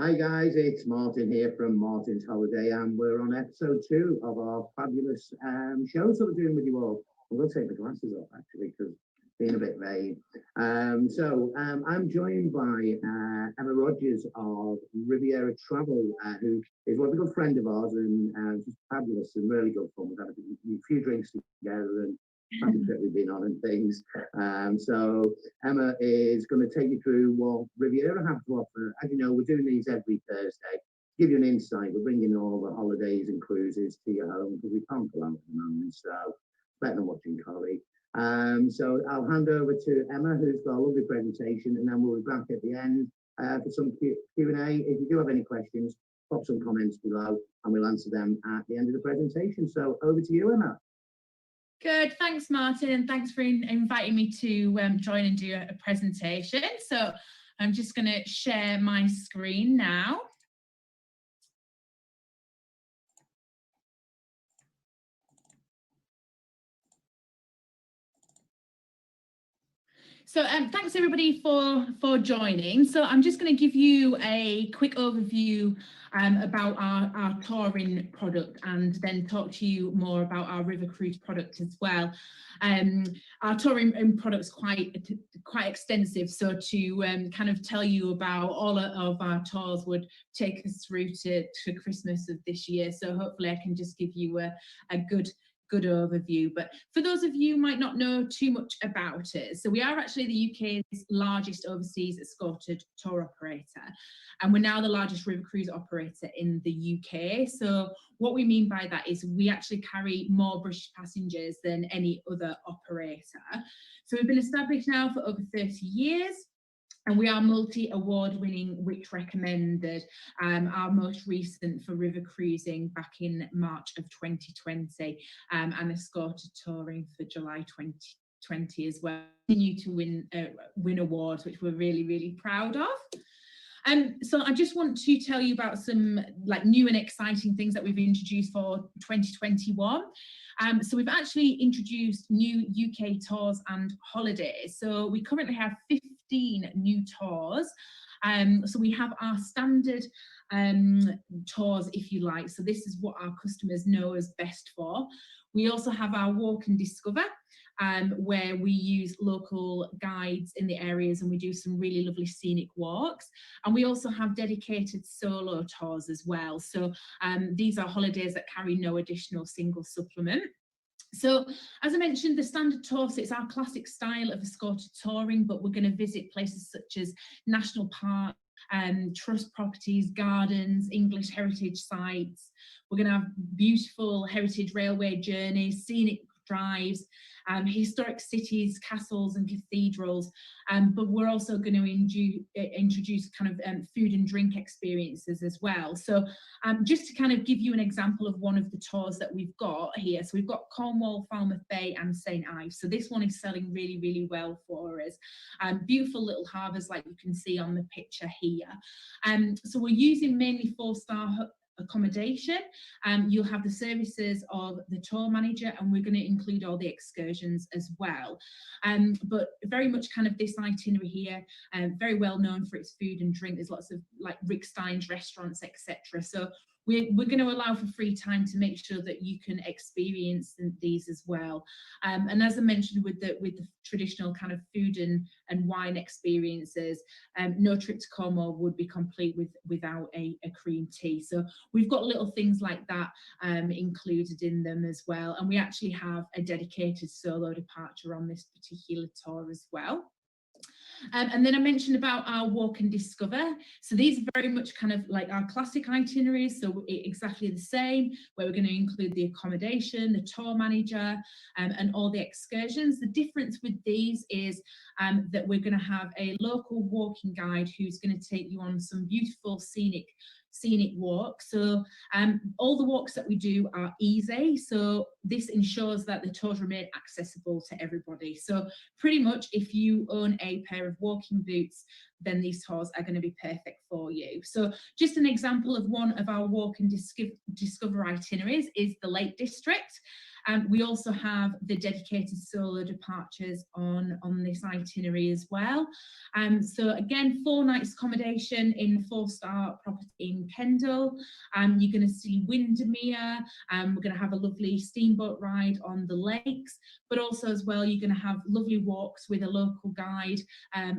Hi guys, it's Martin here from Martin's Holiday, and we're on episode 2 of our fabulous shows that we're doing with you all. I'm going to take the glasses off actually because being a bit vain. I'm joined by Emma Rogers of Riviera Travel, who is one of a good friend of ours and just fabulous and really good fun. We've had a few drinks together and family trip we've been on and things. So Emma is going to take you through what Riviera have to offer. As you know, we're doing these every Thursday. To give you an insight, we're bringing all the holidays and cruises to your home because we can't go out at the moment. So better than watching Corrie. So I'll hand over to Emma, who's got a lovely presentation, and then we'll be back at the end for some Q&A. If you do have any questions, pop some comments below, and we'll answer them at the end of the presentation. So over to you, Emma. Good, thanks Martin, and thanks for inviting me to join and do a presentation. So I'm just going to share my screen now. So thanks everybody for joining. So I'm just going to give you a quick overview about our touring product and then talk to you more about our river cruise product as well. Our touring product's quite extensive, so to kind of tell you about all of our tours would take us through to Christmas of this year. So hopefully I can just give you a good overview. But for those of you who might not know too much about it, so we are actually the UK's largest overseas escorted tour operator, and we're now the largest river cruise operator in the UK. So what we mean by that is we actually carry more British passengers than any other operator. So we've been established now for over 30 years. And we are multi-award winning, which recommended our most recent for river cruising back in March of 2020 and escorted touring for July 2020 as well. Continue to win awards, which we're really, really proud of. So I just want to tell you about some new and exciting things that we've introduced for 2021. So we've actually introduced new UK tours and holidays. So we currently have 15 new tours. So we have our standard tours, if you like. So this is what our customers know us best for. We also have our walk and discover, where we use local guides in the areas and we do some really lovely scenic walks. And we also have dedicated solo tours as well. So these are holidays that carry no additional single supplement. So as I mentioned, the standard tour, so it's our classic style of escorted touring, but we're going to visit places such as national parks, trust properties, gardens, English heritage sites. We're going to have beautiful heritage railway journeys, scenic drives, historic cities, castles and cathedrals, but we're also going to introduce kind of food and drink experiences as well. So just to kind of give you an example of one of the tours that we've got here, so we've got Cornwall, Falmouth Bay and St Ives. So this one is selling really, really well for us. Beautiful little harbours like you can see on the picture here. So we're using mainly 4-star accommodation. You'll have the services of the tour manager, and we're going to include all the excursions as well. But very much kind of this itinerary here, very well known for its food and drink. There's lots of like Rick Stein's restaurants, etc. So we're going to allow for free time to make sure that you can experience these as well. And as I mentioned, with the traditional kind of food and wine experiences, no trip to Cornwall would be complete without a cream tea. So we've got little things like that included in them as well. And we actually have a dedicated solo departure on this particular tour as well. And then I mentioned about our walk and discover. So these are very much kind of like our classic itineraries. So exactly the same, where we're going to include the accommodation, the tour manager, and all the excursions. The difference with these is that we're going to have a local walking guide who's going to take you on some beautiful scenic walk. So all the walks that we do are easy, so this ensures that the tours remain accessible to everybody. So pretty much if you own a pair of walking boots, then these tours are going to be perfect for you. So just an example of one of our walk and discover itineraries is the Lake District. We also have the dedicated solo departures on this itinerary as well. So again, 4 nights accommodation in 4-star property in Kendal. You're going to see Windermere. We're going to have a lovely steamboat ride on the lakes, but also as well, you're going to have lovely walks with a local guide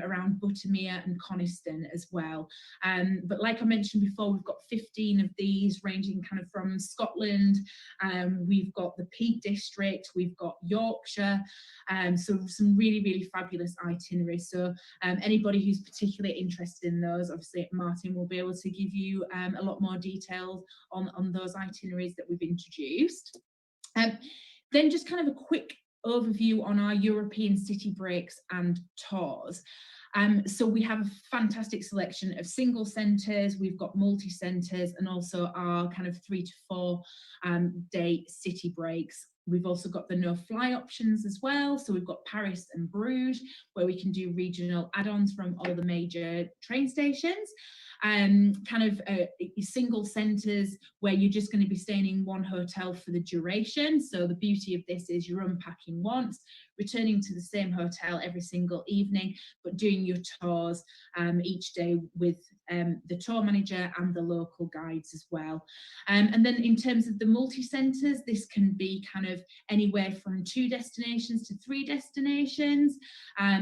around Buttermere and Coniston as well. But like I mentioned before, we've got 15 of these ranging kind of from Scotland. We've got the Peak District, we've got Yorkshire, so some really, really fabulous itineraries. So anybody who's particularly interested in those, obviously Martin will be able to give you a lot more details on those itineraries that we've introduced. Then just kind of a quick overview on our European city breaks and tours. So we have a fantastic selection of single centres, we've got multi-centres, and also our kind of 3 to 4 day city breaks. We've also got the no-fly options as well. So we've got Paris and Bruges, where we can do regional add-ons from all the major train stations. Kind of single centres where you're just going to be staying in one hotel for the duration. So the beauty of this is you're unpacking once, returning to the same hotel every single evening, but doing your tours each day with the tour manager and the local guides as well. And then in terms of the multi-centres, this can be kind of anywhere from 2 destinations to 3 destinations.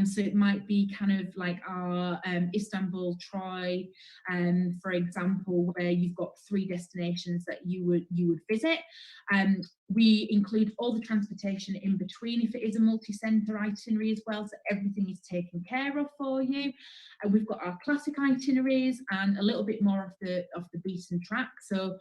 So it might be kind of like our Istanbul, Troy, for example, where you've got 3 destinations that you would visit. We include all the transportation in between if it is a multi-centre itinerary as well, so everything is taken care of for you. And we've got our classic itineraries and a little bit more off the beaten track. So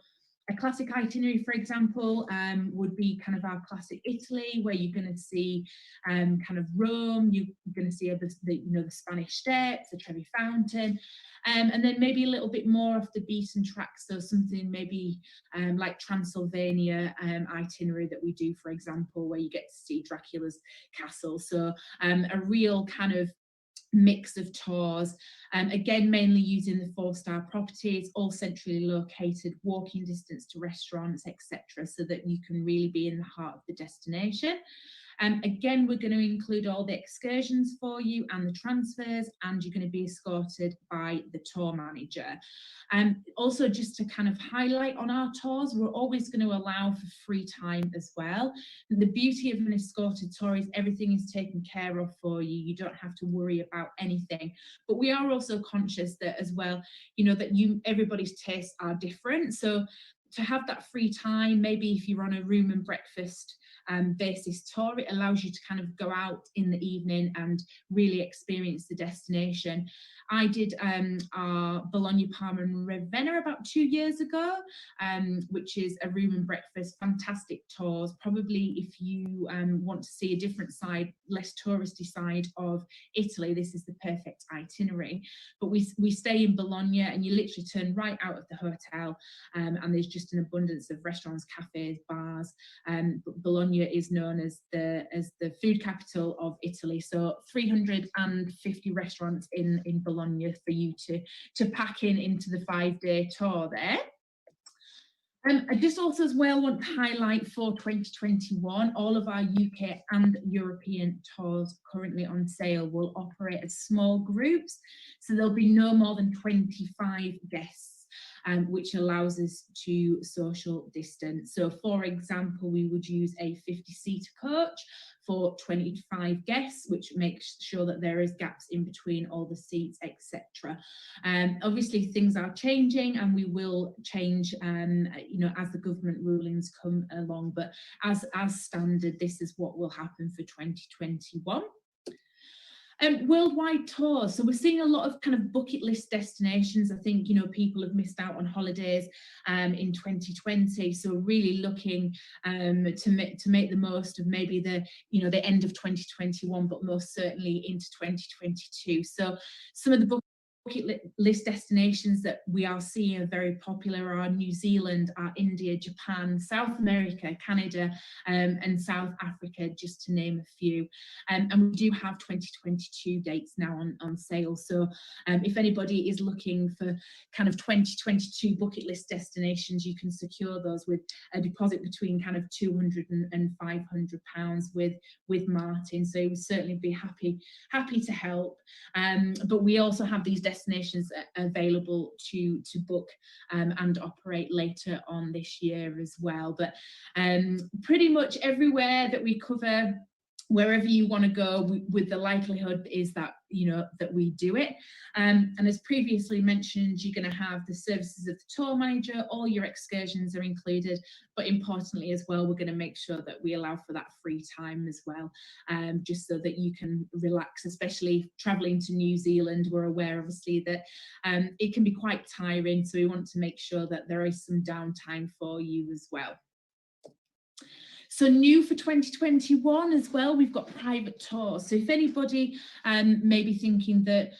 a classic itinerary, for example, would be kind of our classic Italy, where you're going to see kind of Rome, you're going to see the Spanish Steps, the Trevi Fountain, and then maybe a little bit more off the beaten track, so something maybe like Transylvania itinerary that we do, for example, where you get to see Dracula's castle. So a real kind of mix of tours, again mainly using the 4-star properties, all centrally located, walking distance to restaurants, etc., so that you can really be in the heart of the destination. Again, we're going to include all the excursions for you and the transfers, and you're going to be escorted by the tour manager. Also, just to kind of highlight on our tours, we're always going to allow for free time as well. And the beauty of an escorted tour is everything is taken care of for you. You don't have to worry about anything. But we are also conscious that as well, that everybody's tastes are different. So to have that free time, maybe if you're on a room and breakfast basis tour, it allows you to kind of go out in the evening and really experience the destination. I did our Bologna, Parma and Ravenna about 2 years ago, which is a room and breakfast, fantastic tours. Probably if you want to see a different side, less touristy side of Italy, this is the perfect itinerary. But we stay in Bologna and you literally turn right out of the hotel, and there's just an abundance of restaurants, cafes, bars. But Bologna is known as the food capital of Italy, so 350 restaurants in Bologna for you to pack into the 5-day tour there. I just also as well want to highlight for 2021, all of our UK and European tours currently on sale will operate as small groups, so there'll be no more than 25 guests. Which allows us to social distance. So for example, we would use a 50-seater coach for 25 guests, which makes sure that there is gaps in between all the seats, etc. Obviously things are changing and we will change as the government rulings come along, but as standard, this is what will happen for 2021. Worldwide tours. So we're seeing a lot of kind of bucket list destinations. I think, people have missed out on holidays in 2020. So really looking to make the most of maybe the end of 2021, but most certainly into 2022. So some of the list destinations that we are seeing are very popular are New Zealand, are India, Japan, South America, Canada, and South Africa, just to name a few. And we do have 2022 dates now on sale. So if anybody is looking for kind of 2022 bucket list destinations, you can secure those with a deposit between kind of £200 and £500 with Martin. So he would certainly be happy to help. But we also have these destinations available to book and operate later on this year as well. But pretty much everywhere that we cover, wherever you want to go, with the likelihood is that, you know, that we do it. And as previously mentioned, you're going to have the services of the tour manager, all your excursions are included, but importantly as well, we're going to make sure that we allow for that free time as well, just so that you can relax, especially traveling to New Zealand. We're aware obviously that it can be quite tiring, so we want to make sure that there is some downtime for you as well. So new for 2021 as well, we've got private tours. So if anybody may be thinking that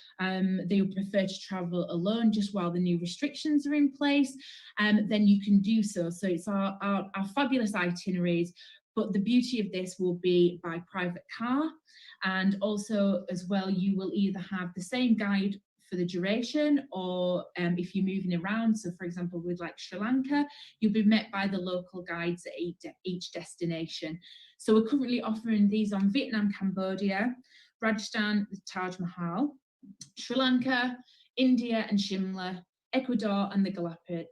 they would prefer to travel alone just while the new restrictions are in place, then you can do so. So it's our fabulous itineraries, but the beauty of this will be by private car. And also as well, you will either have the same guide for the duration, or if you're moving around, so for example with like Sri Lanka, you'll be met by the local guides at each destination. So we're currently offering these on Vietnam, Cambodia, Rajasthan, the Taj Mahal, Sri Lanka, India and Shimla, Ecuador and the Galapagos,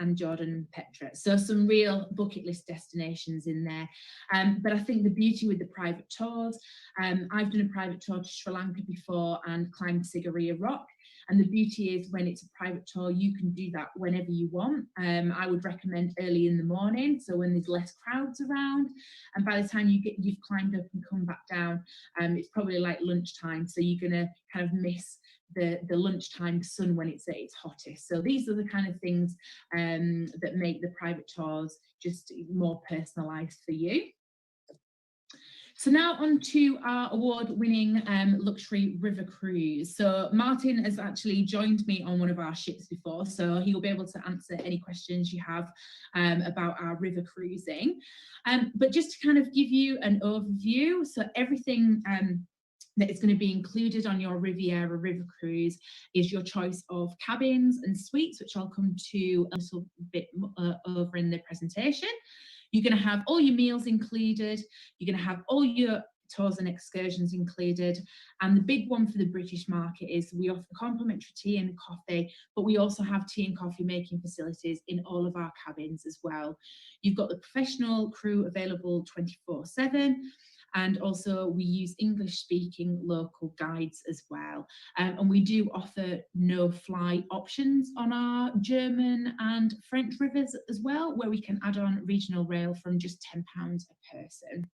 and Jordan and Petra. So some real bucket list destinations in there. But I think the beauty with the private tours, I've done a private tour to Sri Lanka before and climbed Sigiriya Rock. And the beauty is when it's a private tour, you can do that whenever you want. I would recommend early in the morning, so when there's less crowds around. And by the time you've climbed up and come back down, it's probably like lunchtime. So you're going to kind of miss the lunchtime sun when it's at its hottest. So these are the kind of things that make the private tours just more personalised for you. So now on to our award-winning luxury river cruise. So Martin has actually joined me on one of our ships before, so he will be able to answer any questions you have about our river cruising. But just to kind of give you an overview, so everything that is going to be included on your Riviera River Cruise is your choice of cabins and suites, which I'll come to a little bit over in the presentation. You're going to have all your meals included. You're going to have all your tours and excursions included. And the big one for the British market is we offer complimentary tea and coffee, but we also have tea and coffee making facilities in all of our cabins as well. You've got the professional crew available 24/7. And also we use English speaking local guides as well. And we do offer no fly options on our German and French rivers as well, where we can add on regional rail from just £10 a person.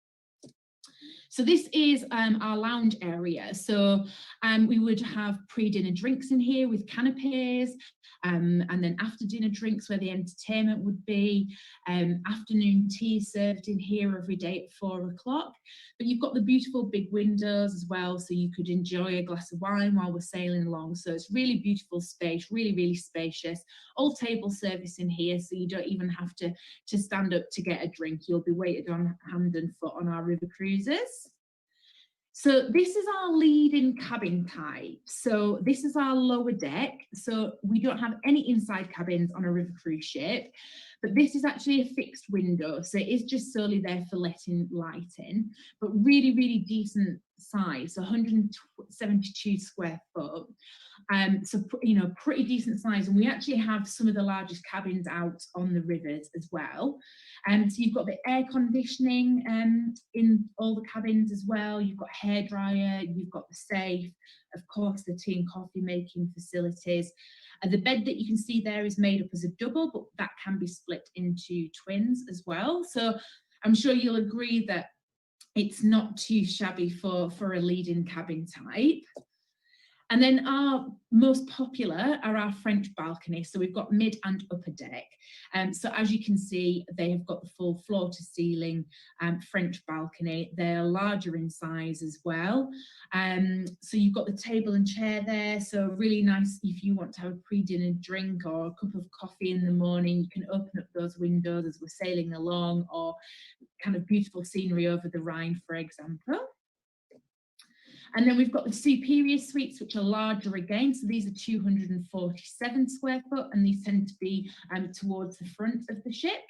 So this is our lounge area. So we would have pre-dinner drinks in here with canapes, and then after dinner drinks where the entertainment would be, afternoon tea served in here every day at 4 o'clock. But you've got the beautiful big windows as well, so you could enjoy a glass of wine while we're sailing along. So it's really beautiful space, really, really spacious. All table service in here, so you don't even have to stand up to get a drink. You'll be waited on hand and foot on our river cruises. So this is our lead-in cabin type. So this is our lower deck. So we don't have any inside cabins on a river cruise ship, but this is actually a fixed window. So it is just solely there for letting light in, but really, really decent size, so 172 square foot. So, you know, pretty decent size. And we actually have some of the largest cabins out on the rivers as well. So you've got the air conditioning in all the cabins as well. You've got hairdryer, you've got the safe, of course, the tea and coffee making facilities. And the bed that you can see there is made up as a double, but that can be split into twins as well. So I'm sure you'll agree that it's not too shabby for a lead-in cabin type. And then our most popular are our French balconies. So we've got mid and upper deck. So as you can see, they have got the full floor to ceiling French balcony. They're larger in size as well. So you've got the table and chair there. So really nice if you want to have a pre-dinner drink or a cup of coffee in the morning, you can open up those windows as we're sailing along, or kind of beautiful scenery over the Rhine, for example. And then we've got the superior suites, which are larger again. So these are 247 square foot, and these tend to be towards the front of the ship.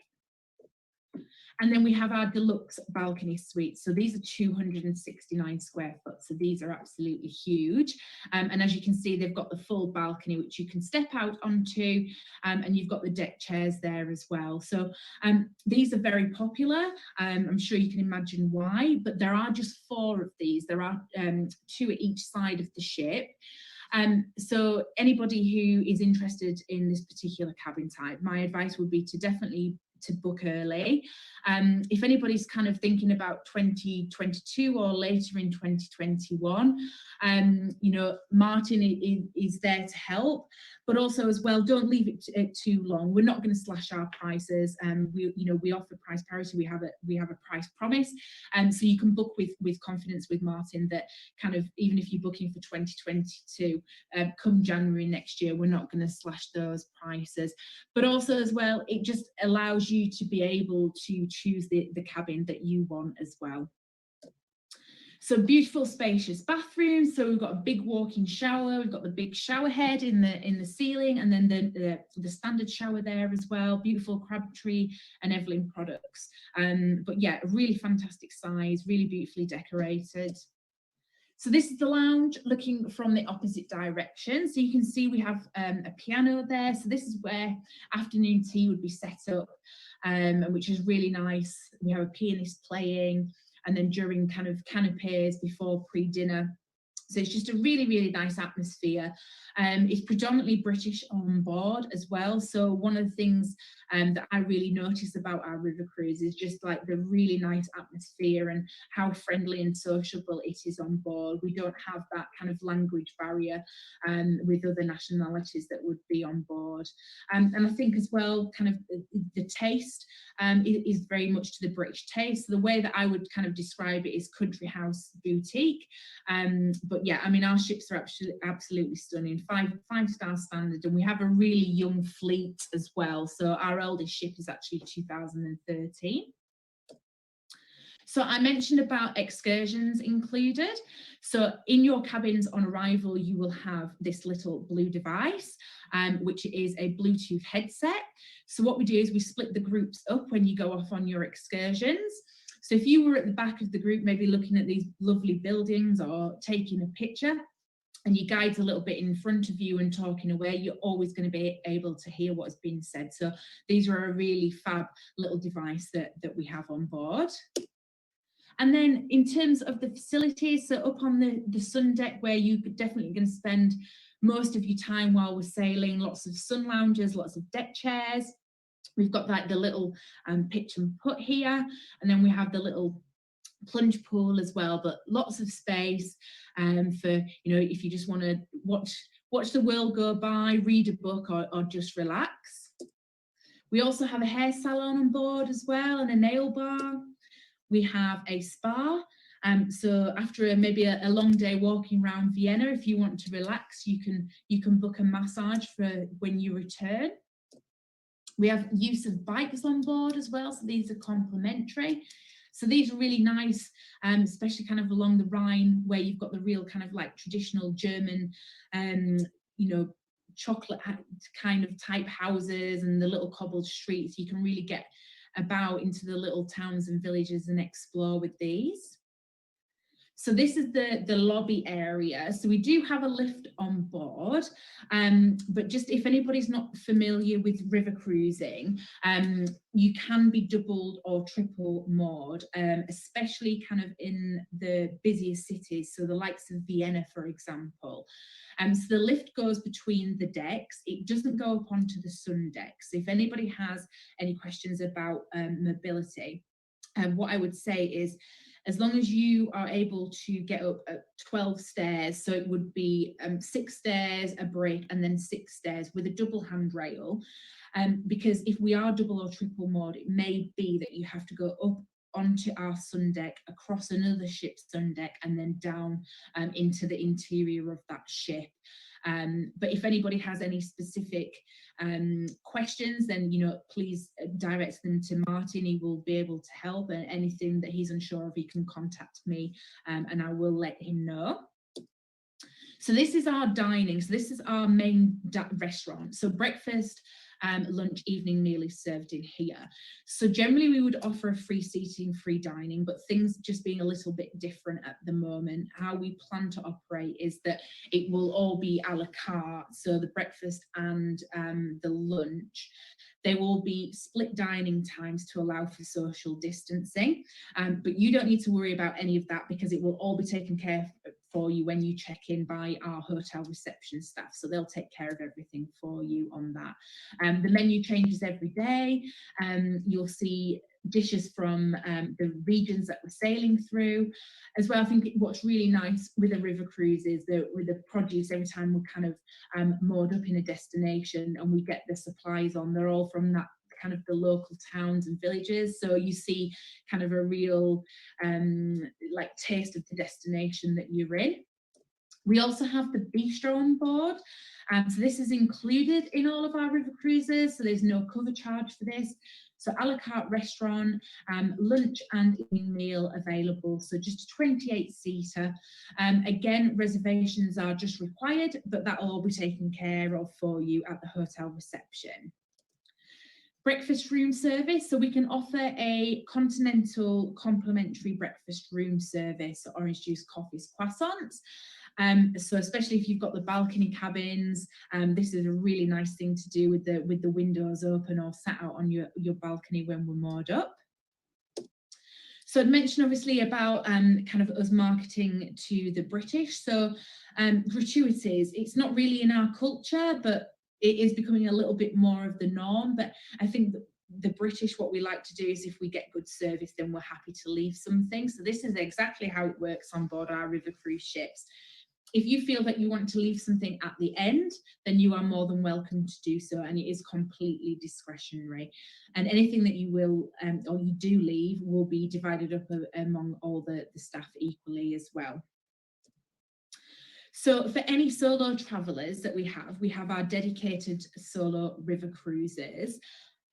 And then we have our deluxe balcony suites. So these are 269 square foot. So these are absolutely huge. And as you can see, they've got the full balcony, which you can step out onto, and you've got the deck chairs there as well. So these are very popular. I'm sure you can imagine why, but there are just 4 of these. There are 2 at each side of the ship. So anybody who is interested in this particular cabin type, my advice would be to definitely to book early. If anybody's kind of thinking about 2022 or later in 2021, you know, Martin is there to help, but also as well, don't leave it too long. We're not going to slash our prices. We offer price parity. We have a price promise, so you can book with confidence with Martin that kind of, even if you're booking for 2022, come January next year, we're not going to slash those prices. But also as well, it just allows you to be able to choose the cabin that you want as well. So beautiful, spacious bathrooms. So we've got a big walk-in shower. We've got the big shower head in the ceiling, and then the standard shower there as well. Beautiful Crabtree and Evelyn products. But yeah, a really fantastic size, really beautifully decorated. So this is the lounge looking from the opposite direction. So you can see we have a piano there. So this is where afternoon tea would be set up, which is really nice. We have a pianist playing, and then during kind of canapes before pre-dinner. So it's just a really, really nice atmosphere. It's predominantly British on board as well. So one of the things that I really notice about our river cruise is just like the really nice atmosphere and how friendly and sociable it is on board. We don't have that kind of language barrier with other nationalities that would be on board. And I think as well, kind of the taste is very much to the British taste. So the way that I would kind of describe it is country house boutique. But yeah, I mean, our ships are absolutely stunning, five-star standard, and we have a really young fleet as well. So our eldest ship is actually 2013. So I mentioned about excursions included. So in your cabins on arrival, you will have this little blue device, which is a Bluetooth headset. So what we do is we split the groups up when you go off on your excursions. So if you were at the back of the group, maybe looking at these lovely buildings or taking a picture, and your guide's a little bit in front of you and talking away, you're always going to be able to hear what has been said. So these are a really fab little device that we have on board. And then in terms of the facilities, so up on the sun deck, where you're definitely going to spend most of your time while we're sailing, lots of sun lounges, lots of deck chairs. We've got like the little pitch and putt here, and then we have the little plunge pool as well, but lots of space for, you know, if you just want to watch the world go by, read a book, or just relax. We also have a hair salon on board as well, and a nail bar. We have a spa. So after maybe a long day walking around Vienna, if you want to relax, you can book a massage for when you return. We have use of bikes on board as well, so these are complimentary. So these are really nice, especially kind of along the Rhine, where you've got the real kind of like traditional German, you know, chocolate kind of type houses and the little cobbled streets. You can really get about into the little towns and villages and explore with these. So this is the lobby area. So we do have a lift on board, but just if anybody's not familiar with river cruising, you can be doubled or triple moored, especially kind of in the busiest cities, so the likes of Vienna, for example. So the lift goes between the decks. It doesn't go up onto the sun deck. So if anybody has any questions about mobility, what I would say is, as long as you are able to get up at 12 stairs, so it would be 6 stairs, a break, and then 6 stairs with a double handrail. Because if we are double or triple moored, it may be that you have to go up onto our sun deck, across another ship's sun deck, and then down into the interior of that ship. But if anybody has any specific questions, then please direct them to Martin. He will be able to help, and anything that he's unsure of, he can contact me, and I will let him know. So this is our dining. So this is our main restaurant. So breakfast, lunch, evening meal is served in here. So generally we would offer a free seating, free dining, but things just being a little bit different at the moment. How we plan to operate is that it will all be a la carte. So the breakfast and the lunch, they will be split dining times to allow for social distancing. But you don't need to worry about any of that, because it will all be taken care of for you when you check in by our hotel reception staff. So they'll take care of everything for you on that. The menu changes every day. You'll see dishes from the regions that we're sailing through. As well, I think what's really nice with a river cruise is that with the produce, every time we're kind of moored up in a destination and we get the supplies on, they're all from that kind of the local towns and villages. So you see kind of a real like taste of the destination that you're in. We also have the bistro on board. So this is included in all of our river cruises. So there's no cover charge for this. So a la carte restaurant, lunch and evening meal available. So just a 28-seater. Again, reservations are just required, but that will all be taken care of for you at the hotel reception. Breakfast room service. So we can offer a continental complimentary breakfast room service, orange juice, coffees, croissants. So especially if you've got the balcony cabins, this is a really nice thing to do with the windows open or sat out on your balcony when we're moored up. So I'd mentioned obviously about kind of us marketing to the British. So gratuities, it's not really in our culture, but it is becoming a little bit more of the norm. But I think the British, what we like to do is if we get good service, then we're happy to leave something. So this is exactly how it works on board our river cruise ships. If you feel that you want to leave something at the end, then you are more than welcome to do so, and it is completely discretionary. And anything that you will or you do leave will be divided up among all the staff equally as well. So for any solo travellers that we have our dedicated solo river cruises.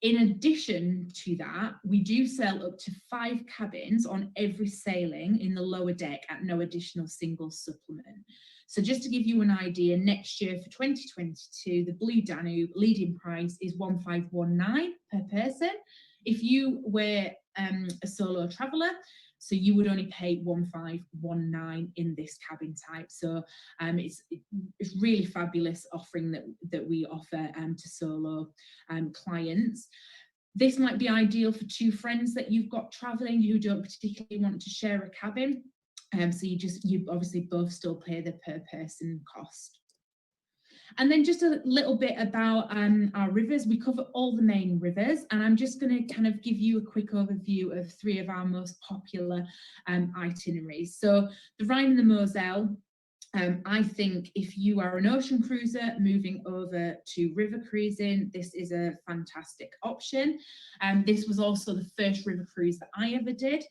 In addition to that, we do sell up to 5 cabins on every sailing in the lower deck at no additional single supplement. So just to give you an idea, next year for 2022, the Blue Danube leading price is 1,519 per person. If you were a solo traveller, so you would only pay 1,519 in this cabin type. So it's really fabulous offering that we offer to solo clients. This might be ideal for 2 friends that you've got traveling who don't particularly want to share a cabin. So you obviously both still pay the per person cost. And then just a little bit about our rivers. We cover all the main rivers, and I'm just going to kind of give you a quick overview of 3 of our most popular itineraries. So the Rhine and the Moselle. I think if you are an ocean cruiser moving over to river cruising, this is a fantastic option. This was also the first river cruise that I ever did.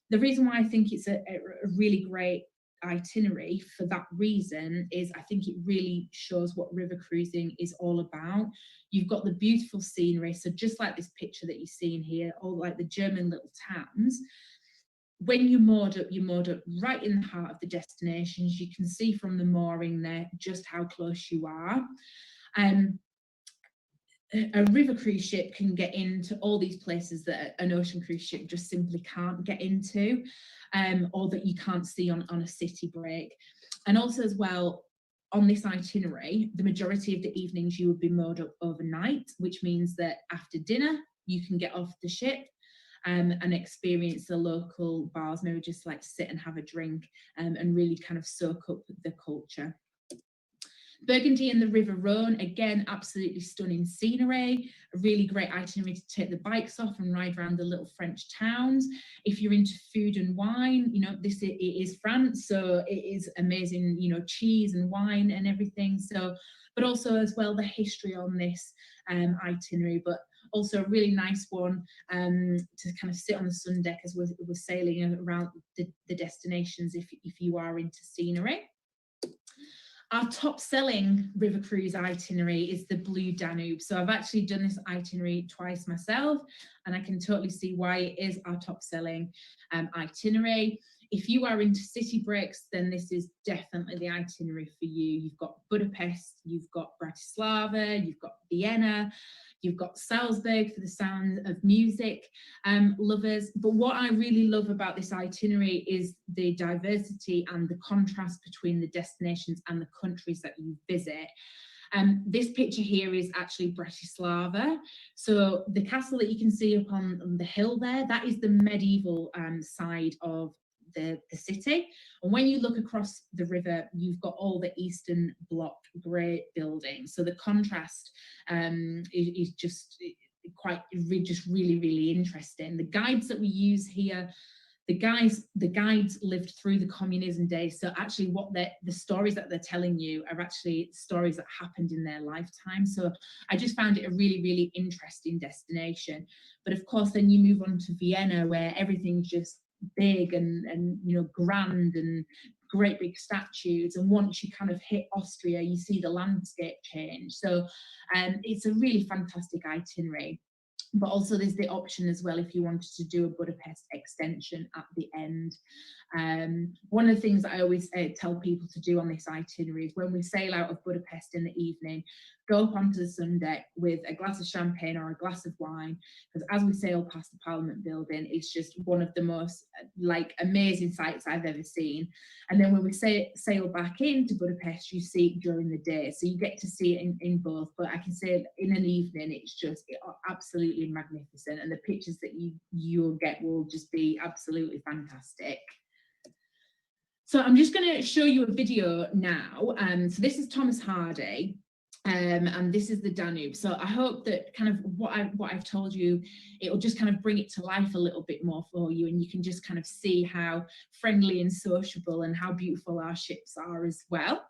The reason why I think it's a really great itinerary for that reason is I think it really shows what river cruising is all about. You've got the beautiful scenery, so just like this picture that you're seeing here, all like the German little towns. When you're moored up right in the heart of the destinations. You can see from the mooring there just how close you are. A river cruise ship can get into all these places that an ocean cruise ship just simply can't get into, or that you can't see on a city break. And also as well, on this itinerary, the majority of the evenings you would be moored up overnight, which means that after dinner, you can get off the ship and experience the local bars, maybe just like sit and have a drink and really kind of soak up the culture. Burgundy and the River Rhone, again, absolutely stunning scenery, a really great itinerary to take the bikes off and ride around the little French towns. If you're into food and wine, you know, it is France, so it is amazing, you know, cheese and wine and everything. So, but also as well the history on this itinerary, but also a really nice one to kind of sit on the sun deck as we're sailing around the destinations if you are into scenery. Our top selling river cruise itinerary is the Blue Danube. So I've actually done this itinerary twice myself, and I can totally see why it is our top selling itinerary. If you are into city breaks, then this is definitely the itinerary for you. You've got Budapest, you've got Bratislava, you've got Vienna, you've got Salzburg for the sound of music lovers. But what I really love about this itinerary is the diversity and the contrast between the destinations and the countries that you visit. This picture here is actually Bratislava. So the castle that you can see up on the hill there, that is the medieval side of the city. And when you look across the river, you've got all the Eastern Bloc grey buildings. So the contrast is just quite just really interesting. The guides that we use here, the guides lived through the communism days, so actually what the stories that they're telling you are actually stories that happened in their lifetime. So I just found it a really interesting destination. But of course then you move on to Vienna, where everything's just big and you know, grand and great big statues, and once you kind of hit Austria you see the landscape change. So it's a really fantastic itinerary. But also there's the option as well if you wanted to do a Budapest extension at the end. One of the things that I always tell people to do on this itinerary is when we sail out of Budapest in the evening, go up onto the sun deck with a glass of champagne or a glass of wine, because as we sail past the Parliament building, it's just one of the most like amazing sights I've ever seen. And then when we sail back into Budapest, you see it during the day, so you get to see it in both. But I can say in an evening, it's just absolutely magnificent, and the pictures that you'll get will just be absolutely fantastic. So I'm just going to show you a video now. So this is Thomas Hardy. And this is the Danube. So I hope that kind of what I've told you, it will just kind of bring it to life a little bit more for you, and you can just kind of see how friendly and sociable and how beautiful our ships are as well.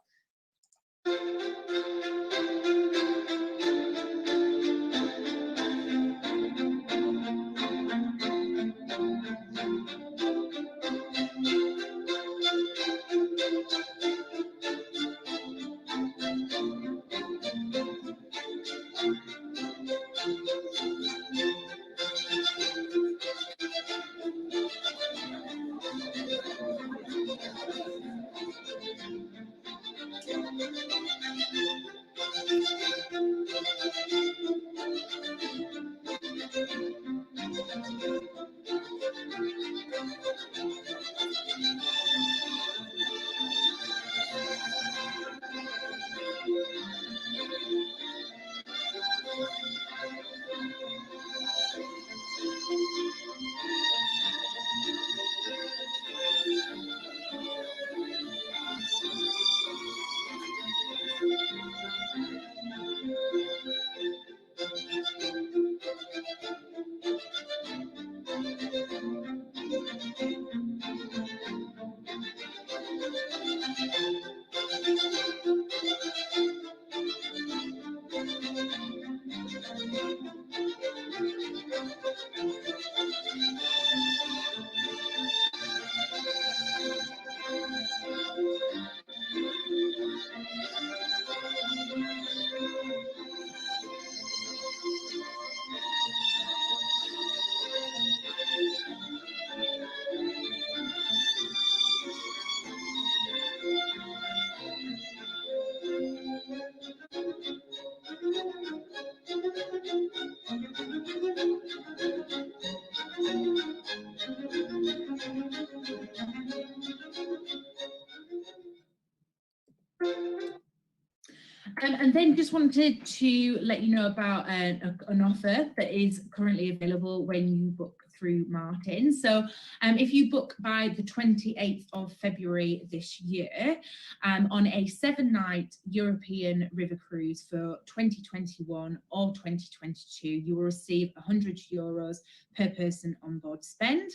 And then just wanted to let you know about an offer that is currently available when you book through Martin. So if you book by the 28th of February this year on a 7-night European river cruise for 2021 or 2022, you will receive €100 per person on board spend.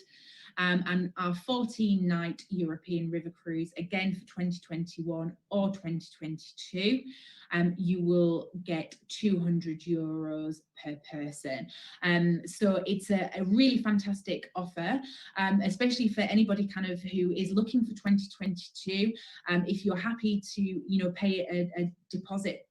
And our 14-night European river cruise, again for 2021 or 2022, you will get €200 per person. So it's a really fantastic offer, especially for anybody kind of who is looking for 2022. If you're happy to, pay a deposit,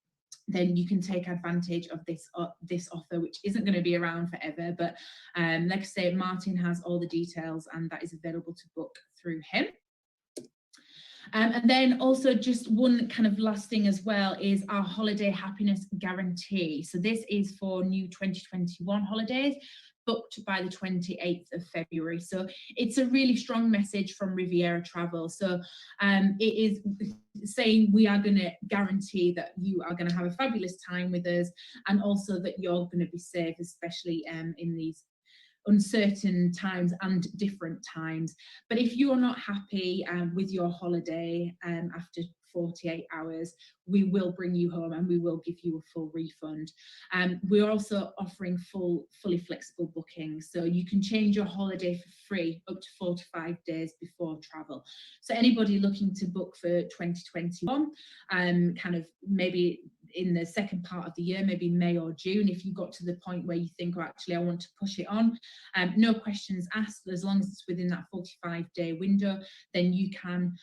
then you can take advantage of this offer, which isn't going to be around forever. But like I say, Martin has all the details, and that is available to book through him. And then also just one kind of last thing as well is our holiday happiness guarantee. So this is for new 2021 holidays booked by the 28th of February. So it's a really strong message from Riviera Travel. So it is saying we are going to guarantee that you are going to have a fabulous time with us, and also that you're going to be safe, especially in these uncertain times and different times. But if you're not happy with your holiday after 48 hours, we will bring you home and we will give you a full refund. We're also offering fully flexible bookings, so you can change your holiday for free up to 4 to 5 days before travel. So anybody looking to book for 2021, kind of maybe in the second part of the year, maybe May or June, if you got to the point where you think, oh, actually, I want to push it on, no questions asked, as long as it's within that 45-day window, then you can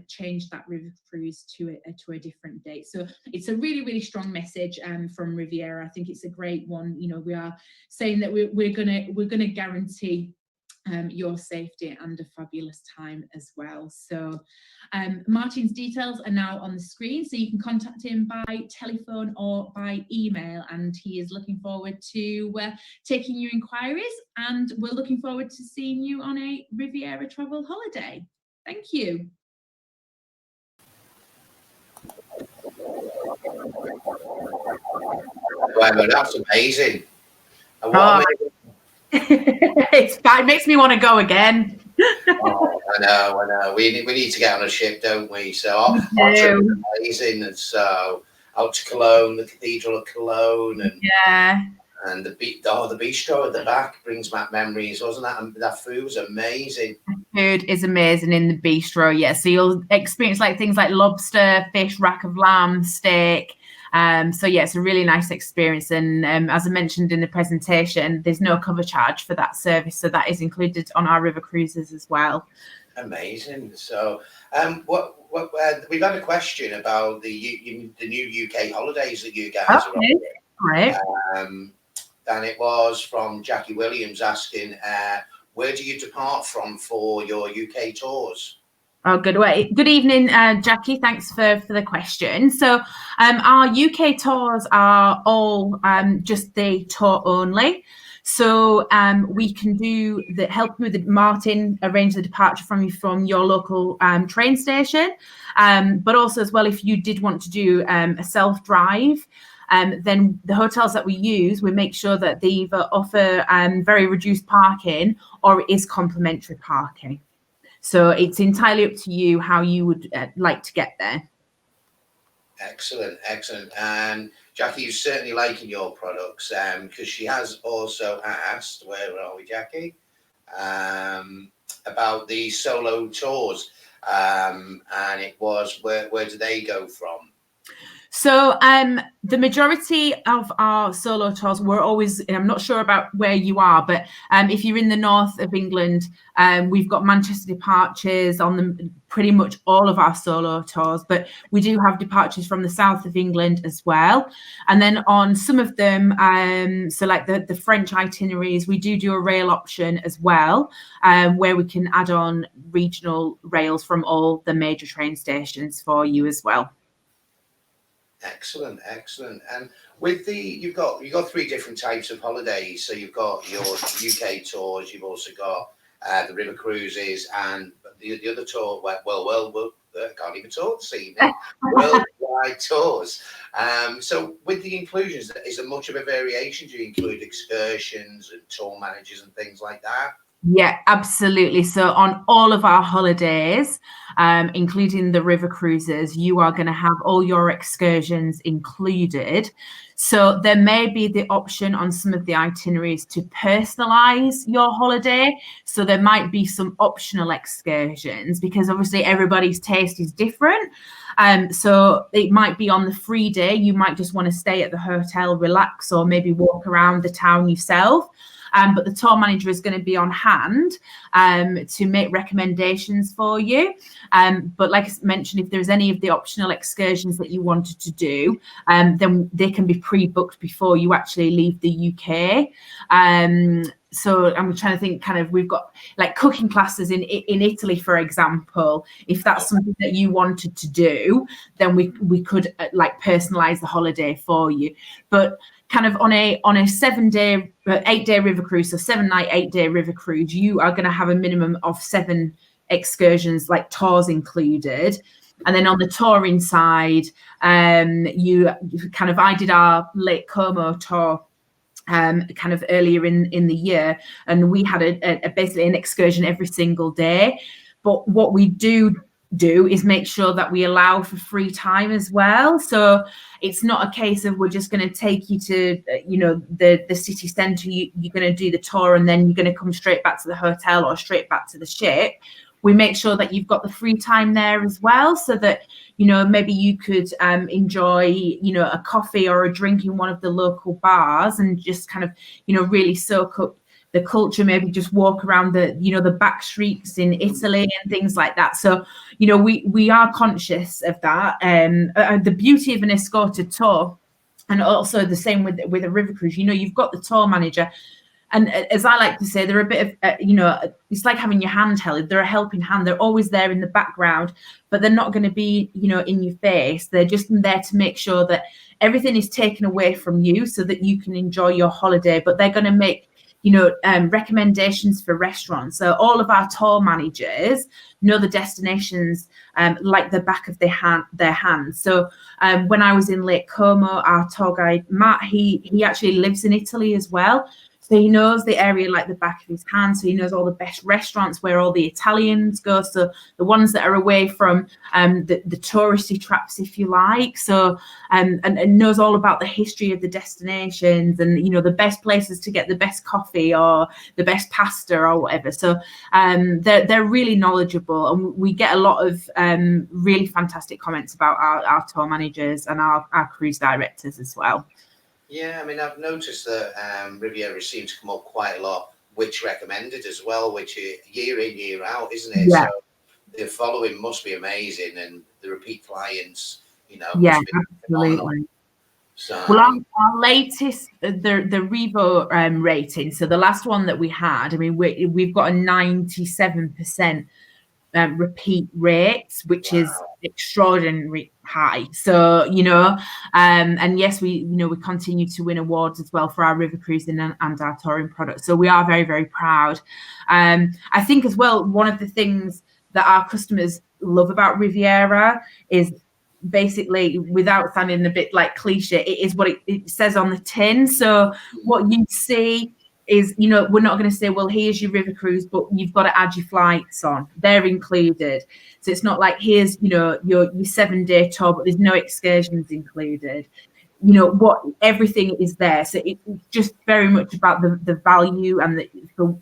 change that river cruise to a different date. So it's a really, really strong message from Riviera. I think it's a great one. We are saying that we're gonna guarantee your safety and a fabulous time as well. So Martin's details are now on the screen, so you can contact him by telephone or by email, and he is looking forward to taking your inquiries, and we're looking forward to seeing you on a Riviera Travel holiday. Thank you. Well, that's amazing. It makes me want to go again. Oh, I know. We need to get on a ship, don't we? So our trip is amazing. And so out to Cologne, the Cathedral of Cologne, and the bistro at the back brings back memories, wasn't that? And that food was amazing. Food is amazing in the bistro, yeah. So you'll experience things like lobster, fish, rack of lamb, steak. So yeah, it's a really nice experience, and as I mentioned in the presentation, there's no cover charge for that service, so that is included on our river cruises as well. Amazing. So we've had a question about the new UK holidays that you guys are on. Great. And it was from Jackie Williams asking, where do you depart from for your UK tours? Oh, good way. Good evening, Jackie. Thanks for the question. So our UK tours are all just the tour only. So we can help you with Martin, arrange the departure from your local train station. But also as well, if you did want to do a self-drive, then the hotels that we use, we make sure that they either offer very reduced parking or it is complimentary parking. So it's entirely up to you how you would like to get there. Excellent. And Jackie, you're certainly liking your products because she has also asked, where are we, Jackie? About the solo tours. And it was, where do they go from? So the majority of our solo tours were always, I'm not sure about where you are, but if you're in the north of England, we've got Manchester departures on pretty much all of our solo tours, but we do have departures from the south of England as well. And then on some of them, so like the French itineraries, we do a rail option as well, where we can add on regional rails from all the major train stations for you as well. Excellent. And with you've got 3 different types of holidays. So you've got your UK tours, you've also got the river cruises, and the other tour. Well, I can't even talk this evening. Worldwide tours. So with the inclusions, is there much of a variation? Do you include excursions and tour managers and things like that? Yeah, absolutely. So on all of our holidays, including the river cruises, you are going to have all your excursions included. So there may be the option on some of the itineraries to personalize your holiday. So there might be some optional excursions because obviously everybody's taste is different. So it might be on the free day, you might just want to stay at the hotel, relax, or maybe walk around the town yourself. But the tour manager is going to be on hand to make recommendations for you. But like I mentioned, if there's any of the optional excursions that you wanted to do, then they can be pre-booked before you actually leave the UK. So I'm trying to think kind of, we've got like cooking classes in Italy, for example. If that's something that you wanted to do, then we could like personalize the holiday for you. But kind of on a 7-day, 8-day river cruise, so 7-night, 8-day river cruise, you are going to have a minimum of 7 excursions, like tours included. And then on the touring side, I did our Lake Como tour kind of earlier in the year, and we had a basically an excursion every single day. But what we do is make sure that we allow for free time as well. So it's not a case of we're just going to take you to the city centre, you're going to do the tour and then you're going to come straight back to the hotel or straight back to the ship. We make sure that you've got the free time there as well, so that maybe you could enjoy a coffee or a drink in one of the local bars and just kind of really soak up the culture, maybe just walk around the back streets in Italy and things like that. So we are conscious of that. The beauty of an escorted tour, and also the same with a river cruise, you've got the tour manager. And as I like to say, they're a bit of, it's like having your hand held. They're a helping hand. They're always there in the background, but they're not going to be, in your face. They're just there to make sure that everything is taken away from you so that you can enjoy your holiday. But they're going to make, recommendations for restaurants. So all of our tour managers know the destinations like the back of their hand. So when I was in Lake Como, our tour guide, Matt, he actually lives in Italy as well. So he knows the area like the back of his hand. So he knows all the best restaurants where all the Italians go. So the ones that are away from the touristy traps, if you like. So and knows all about the history of the destinations and the best places to get the best coffee or the best pasta or whatever. So they're really knowledgeable, and we get a lot of really fantastic comments about our tour managers and our cruise directors as well. Yeah, I mean, I've noticed that Riviera seems to come up quite a lot, which recommended as well, which year in, year out, isn't it? Yeah. So the following must be amazing, and the repeat clients, Yeah, must be phenomenal. absolutely. So, Well, our latest, the Revo rating, so the last one that we had, I mean, we've got a 97% repeat rates, which is extraordinarily high. So and yes, we continue to win awards as well for our river cruising and our touring products. So we are very, very proud. I think as well, one of the things that our customers love about Riviera is basically, without sounding a bit like cliche, it is what it says on the tin. So what you see is, we're not going to say, well, here's your river cruise, but you've got to add your flights on. They're included. So it's not like, here's, your 7-day tour, but there's no excursions included. What everything is there. So it's just very much about the value and for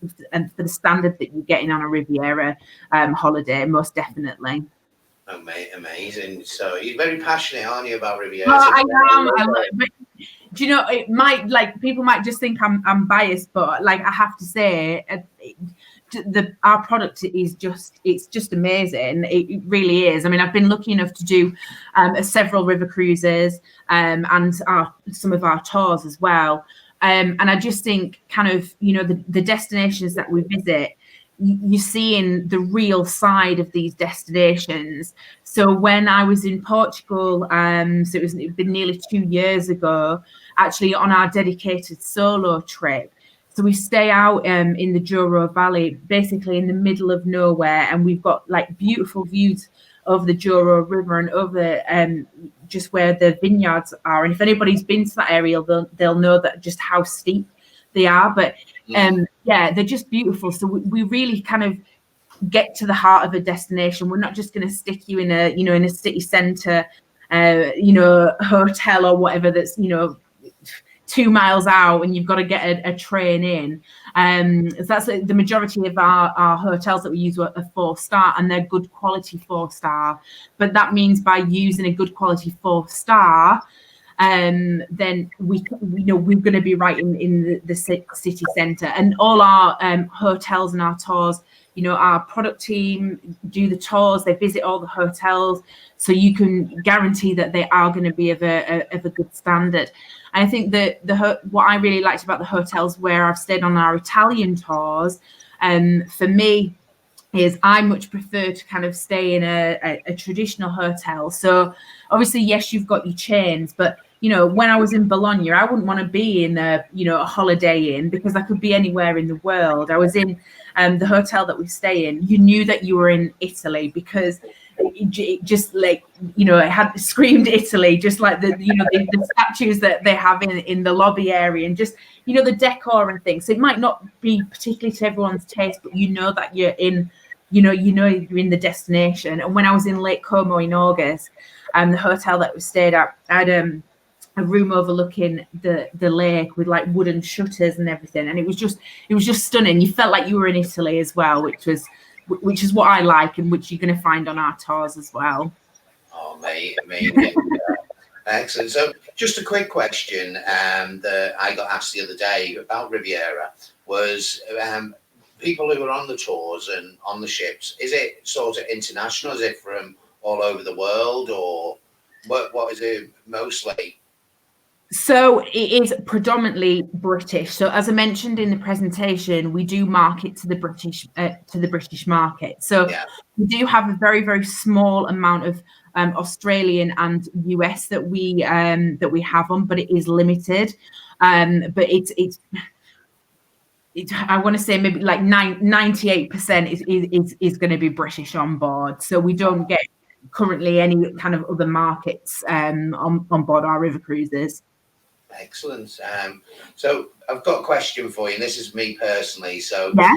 the standard that you're getting on a Riviera holiday, most definitely. Amazing. So you're very passionate, aren't you, about Riviera? I am. Do it might, like, people might just think I'm biased, but like I have to say, our product is just amazing. It really is. I mean, I've been lucky enough to do several river cruises and some of our tours as well. And I just think kind of, the destinations that we visit, you're seeing the real side of these destinations. So when I was in Portugal, so it's been nearly 2 years ago, actually on our dedicated solo trip. So we stay out in the Douro Valley, basically in the middle of nowhere, and we've got like beautiful views over the Douro River and over just where the vineyards are. And if anybody's been to that area, they'll know that just how steep they are. But Yeah, they're just beautiful. So we really kind of get to the heart of a destination. We're not just going to stick you in a, you know, in a city centre, you know, hotel or whatever that's, you know, 2 miles out and you've got to get a train in. So that's the majority of our hotels that we use are 4-star, and they're good quality 4-star. But that means by using a good quality 4-star, then we know we're going to be right in the city centre. And all our hotels and our tours, you know, our product team do the tours, they visit all the hotels, so you can guarantee that they are going to be of a good standard. And I think that what I really liked about the hotels where I've stayed on our Italian tours, for me, is I much prefer to kind of stay in a traditional hotel. So obviously, yes, you've got your chains, but you know, when I was in Bologna, I wouldn't want to be in a Holiday Inn, because I could be anywhere in the world. I was in the hotel that we stay in. You knew that you were in Italy, because it just, like, you know, it had screamed Italy, just like the statues that they have in the lobby area, and just, you know, the decor and things. So it might not be particularly to everyone's taste, but you know that you're in, you know you're in the destination. And when I was in Lake Como in August, the hotel that we stayed at, I had a room overlooking the lake with like wooden shutters and everything, and it was just stunning. You felt like you were in Italy as well, which is what I like, and which you're going to find on our tours as well. Oh, mate, amazing. Excellent. So just a quick question that I got asked the other day about Riviera was people who are on the tours and on the ships, is it sort of international? Is it from all over the world, or what is it mostly? So it is predominantly British. So as I mentioned in the presentation, we do market to the British market. So yeah, we do have a very, very small amount of Australian and US that we have on, but it is limited. But it's I want to say maybe like 98% is going to be British on board. So we don't get currently any kind of other markets on board our river cruises. Excellent. So I've got a question for you, and this is me personally. So, yeah.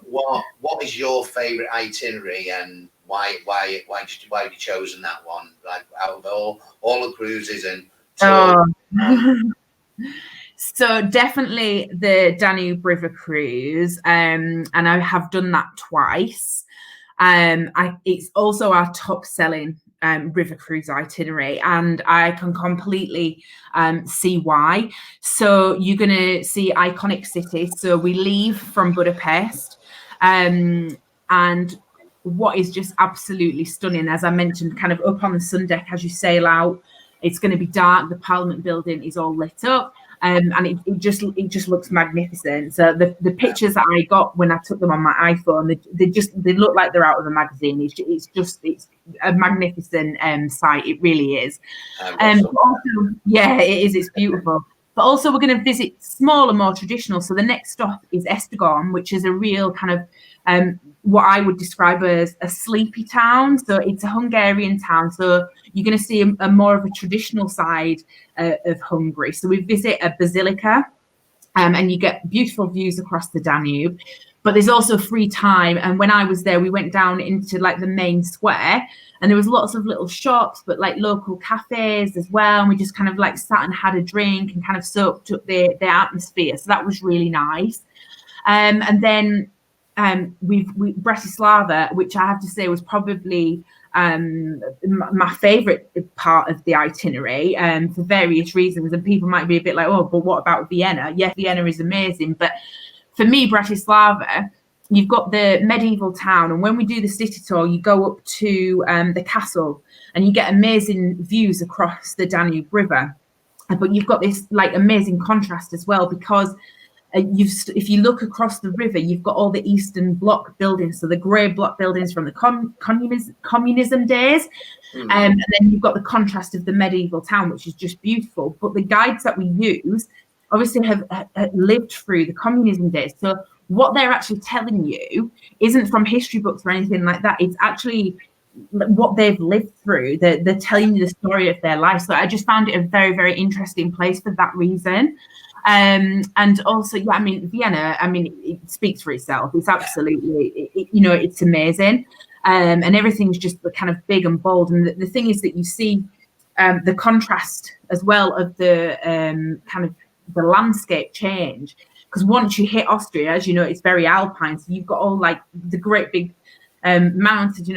What is your favourite itinerary, and why have you chosen that one? Like out of all the cruises and tours? So definitely the Danube River cruise, and I have done that twice. It's also our top selling river cruise itinerary, and I can completely see why. So you're going to see iconic cities. So we leave from Budapest, and what is just absolutely stunning, as I mentioned, kind of up on the sun deck as you sail out, it's going to be dark. The Parliament building is all lit up. And it just looks magnificent. So the pictures that I got when I took them on my iPhone, they look like they're out of a magazine. It's a magnificent sight. It really is. Also, yeah, it is. It's beautiful. But also we're going to visit smaller, more traditional. So the next stop is Esztergom, which is a real kind of what I would describe as a sleepy town. So it's a Hungarian town. So you're going to see a more of a traditional side of Hungary. So we visit a basilica, and you get beautiful views across the Danube. But there's also free time. And when I was there, we went down into like the main square, and there was lots of little shops, but like local cafes as well. And we just kind of like sat and had a drink and kind of soaked up the atmosphere. So that was really nice. And then we Bratislava, which I have to say was probably my favorite part of the itinerary, for various reasons. And people might be a bit like, oh, but what about Vienna? Yes, Vienna is amazing. But for me, Bratislava, you've got the medieval town. And when we do the city tour, you go up to the castle and you get amazing views across the Danube River. But you've got this like amazing contrast as well, because if you look across the river, you've got all the Eastern Bloc buildings, so the grey block buildings from the communism days, and then you've got the contrast of the medieval town, which is just beautiful. But the guides that we use obviously have lived through the communism days, so what they're actually telling you isn't from history books or anything like that. It's actually what they've lived through. They're telling you the story of their life. So I just found it a very, very interesting place for that reason. And also, yeah, I mean, Vienna, I mean, it speaks for itself. It's absolutely, it's amazing. And everything's just kind of big and bold. And the thing is that you see the contrast as well of the kind of the landscape change. Because once you hit Austria, as you know, it's very alpine. So you've got all like the great big mounted,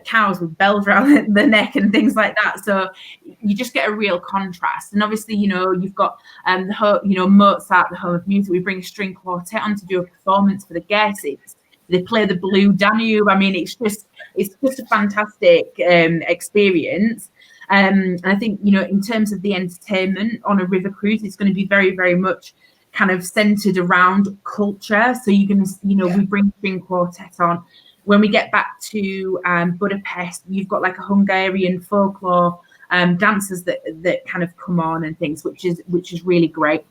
cows with bells around the neck and things like that. So you just get a real contrast. And obviously, you've got Mozart, the home of music. We bring a string quartet on to do a performance for the guests. They play the Blue Danube. I mean, it's just a fantastic experience. And I think, in terms of the entertainment on a river cruise, it's going to be very, very much kind of centered around culture. So you're going to, we bring string quartet on. When we get back to Budapest, you've got like a Hungarian folklore dancers that kind of come on and things, which is really great.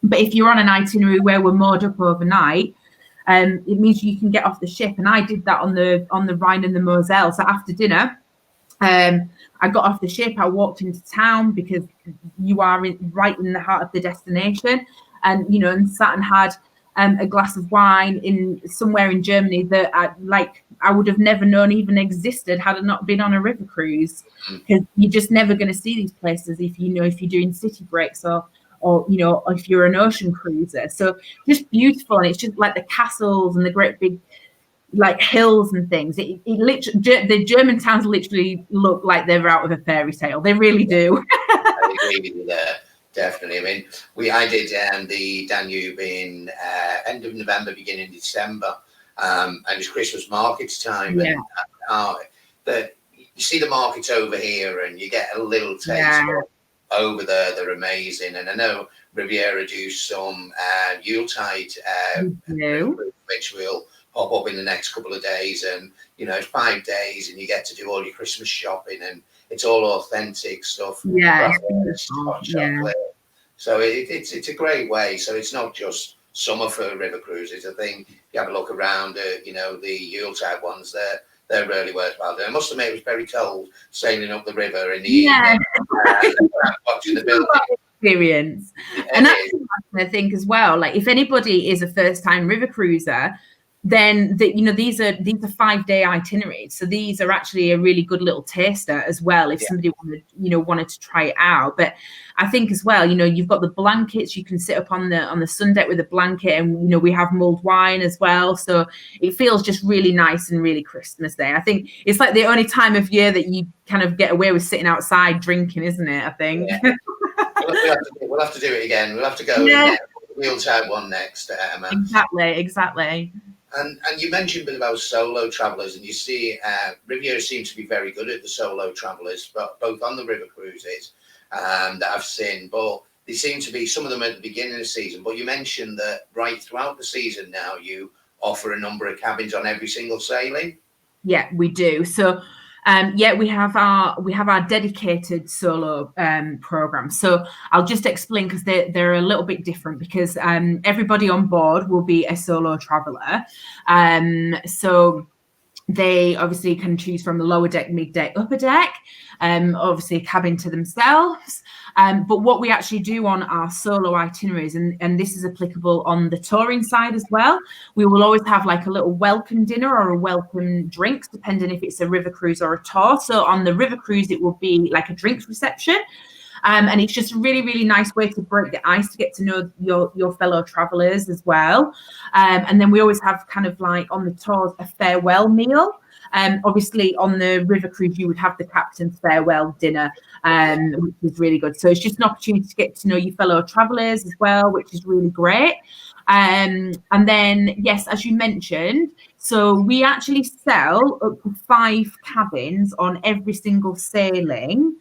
But if you're on an itinerary where we're moored up overnight, it means you can get off the ship. And I did that on the Rhine and the Moselle. So after dinner, I got off the ship. I walked into town because you are right in the heart of the destination, and and sat and had a glass of wine in somewhere in Germany that I would have never known even existed had I not been on a river cruise, because you're just never going to see these places if you're doing city breaks or if you're an ocean cruiser. So just beautiful, and it's just like the castles and the great big like hills and things. It literally, the German towns literally look like they're out of a fairy tale. They really do. I agree with you there. Definitely. I mean, I did the Danube in end of November, beginning of December, and it's Christmas markets time. Yeah. And you see the markets over here, and you get a little taste. Yeah. Over there, they're amazing. And I know Riviera do some Yuletide, which will pop up in the next couple of days, and it's 5 days, and you get to do all your Christmas shopping, and it's all authentic stuff. Yeah, chocolate. So it's a great way. So it's not just summer for river cruises. I think you have a look around the Yuletide ones. They're really worthwhile. I must admit, it was very cold sailing up the river in the evening, watching the building. Experience. And that's I think as well. Like if anybody is a first-time river cruiser, then these are 5-day itineraries. So these are actually a really good little taster as well if somebody wanted to try it out. But I think as well, you've got the blankets. You can sit up on the sun deck with a blanket, and we have mulled wine as well. So it feels just really nice and really Christmas there. I think it's like the only time of year that you kind of get away with sitting outside drinking, isn't it? I think. Yeah. We'll have to do it again. We'll have to go. We'll try one next, Emma. Exactly. And you mentioned a bit about solo travelers, and you see Riviera seems to be very good at the solo travelers, but both on the river cruises that I've seen. But they seem to be some of them at the beginning of the season. But you mentioned that right throughout the season now you offer a number of cabins on every single sailing. Yeah, we do. So we have our dedicated solo program. So I'll just explain, because they're a little bit different, because everybody on board will be a solo traveler. So they obviously can choose from the lower deck, mid deck, upper deck, obviously a cabin to themselves. But what we actually do on our solo itineraries, and this is applicable on the touring side as well, we will always have like a little welcome dinner or a welcome drinks, depending if it's a river cruise or a tour. So on the river cruise, it will be like a drinks reception. And it's just a really, really nice way to break the ice, to get to know your fellow travelers as well. And then we always have kind of like on the tours a farewell meal. Obviously on the river cruise you would have the captain's farewell dinner, which is really good. So it's just an opportunity to get to know your fellow travelers as well, which is really great. And then, yes, as you mentioned, so we actually sell up to 5 cabins on every single sailing,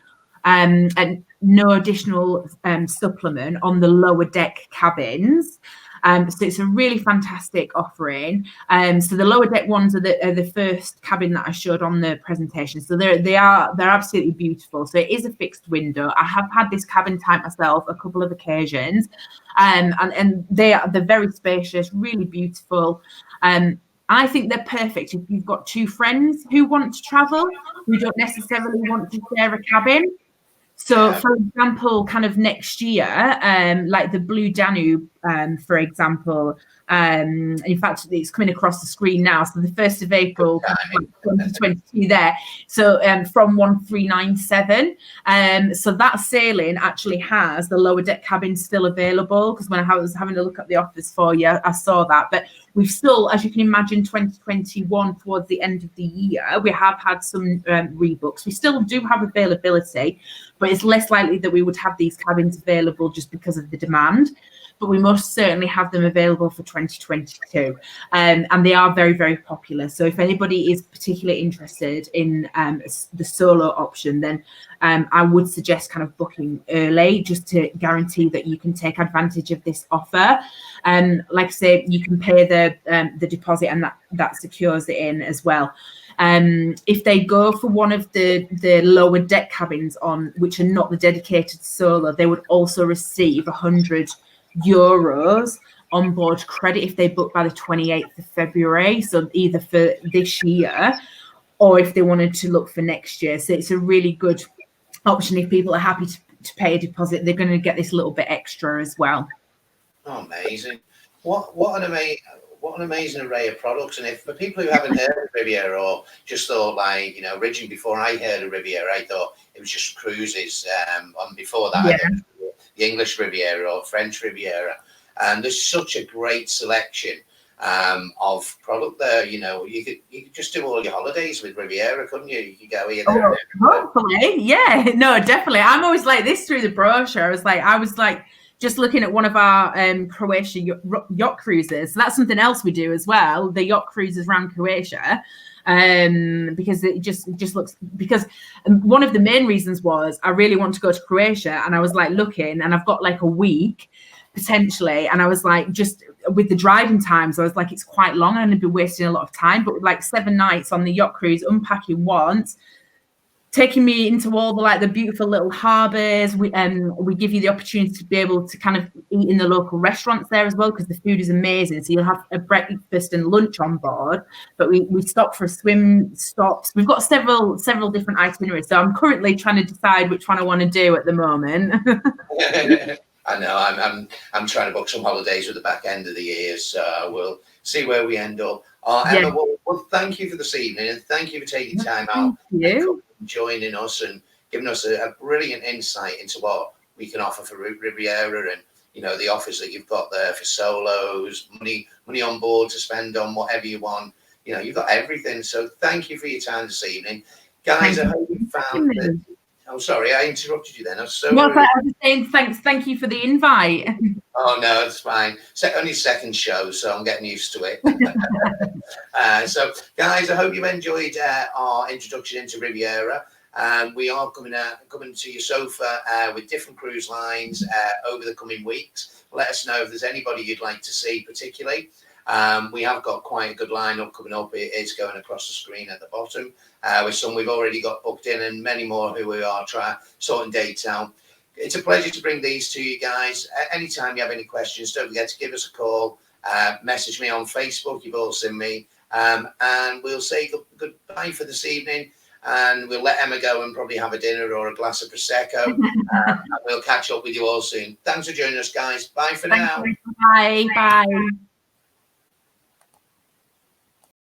and no additional supplement on the lower deck cabins. So it's a really fantastic offering. So the lower deck ones are the first cabin that I showed on the presentation. So they're absolutely beautiful. So it is a fixed window. I have had this cabin type myself a couple of occasions, and they're very spacious, really beautiful. I think they're perfect if you've got 2 friends who want to travel, who don't necessarily want to share a cabin. So, Yeah. for example, kind of next year, like the Blue Danube, for example, in fact, it's coming across the screen now. So the 1st of April, 2022 there. So from 1397. So that sailing actually has the lower deck cabin still available, because when I was having a look at the offers for you, I saw that. But we've still, as you can imagine, 2021 towards the end of the year, we have had some rebooks. We still do have availability, but it's less likely that we would have these cabins available just because of the demand. But we most certainly have them available for 2022. And they are very, very popular. So if anybody is particularly interested in the solo option, then I would suggest kind of booking early, just to guarantee that you can take advantage of this offer. Like I say, you can pay the deposit, and that secures it in as well. If they go for one of the lower deck cabins on which are not the dedicated solo, they would also receive €100 onboard credit if they book by the 28th of February. So either for this year, or if they wanted to look for next year. So it's a really good option. If people are happy to pay a deposit, they're going to get this little bit extra as well. Oh, amazing. What an amazing array of products. And if for people who haven't heard of Riviera, or just thought, like, you know, originally before I heard of Riviera, I thought it was just cruises. And before that, I thought it was the English Riviera or French Riviera. And there's such a great selection of product there. You know, you could just do all your holidays with Riviera, couldn't you? You could go here, there, and everywhere. Hopefully, yeah. No, definitely. I'm always like this through the brochure. I was like just looking at one of our Croatia yacht cruises. So that's something else we do as well. The yacht cruises around Croatia. Because it just looks, because one of the main reasons was I really want to go to Croatia, and I was like looking, and I've got like a week potentially, and I was like, just with the driving times, I was like, it's quite long, and I'd be wasting a lot of time. But with like 7 nights on the yacht cruise, unpacking once, taking me into all the beautiful little harbors. We give you the opportunity to be able to kind of eat in the local restaurants there as well, because the food is amazing. So you'll have a breakfast and lunch on board, but we stop for swim stops. We've got several different itineraries. So I'm currently trying to decide which one I want to do at the moment. I know I'm trying to book some holidays at the back end of the year, so we'll see where we end up. Emma, well, thank you for this evening, and thank you for taking time out and joining us and giving us a brilliant insight into what we can offer for Riviera, and you know, the offers that you've got there for solos, money on board to spend on whatever you want. You know, you've got everything. So thank you for your time this evening, guys. I hope you found it. Oh, sorry, I interrupted you then. I was so rude. I was saying thank you for the invite. Oh, no, it's fine. Only second show, so I'm getting used to it. So, guys, I hope you've enjoyed our introduction into Riviera. We are coming to your sofa with different cruise lines over the coming weeks. Let us know if there's anybody you'd like to see particularly. We have got quite a good lineup coming up. It is going across the screen at the bottom, with some we've already got booked in, and many more who we are sorting dates out. It's a pleasure to bring these to you guys. Anytime you have any questions, don't forget to give us a call, message me on Facebook. You've all seen me, and we'll say goodbye for this evening, and we'll let Emma go and probably have a dinner or a glass of Prosecco, and we'll catch up with you all soon. Thanks for joining us, guys. Bye for now. Bye.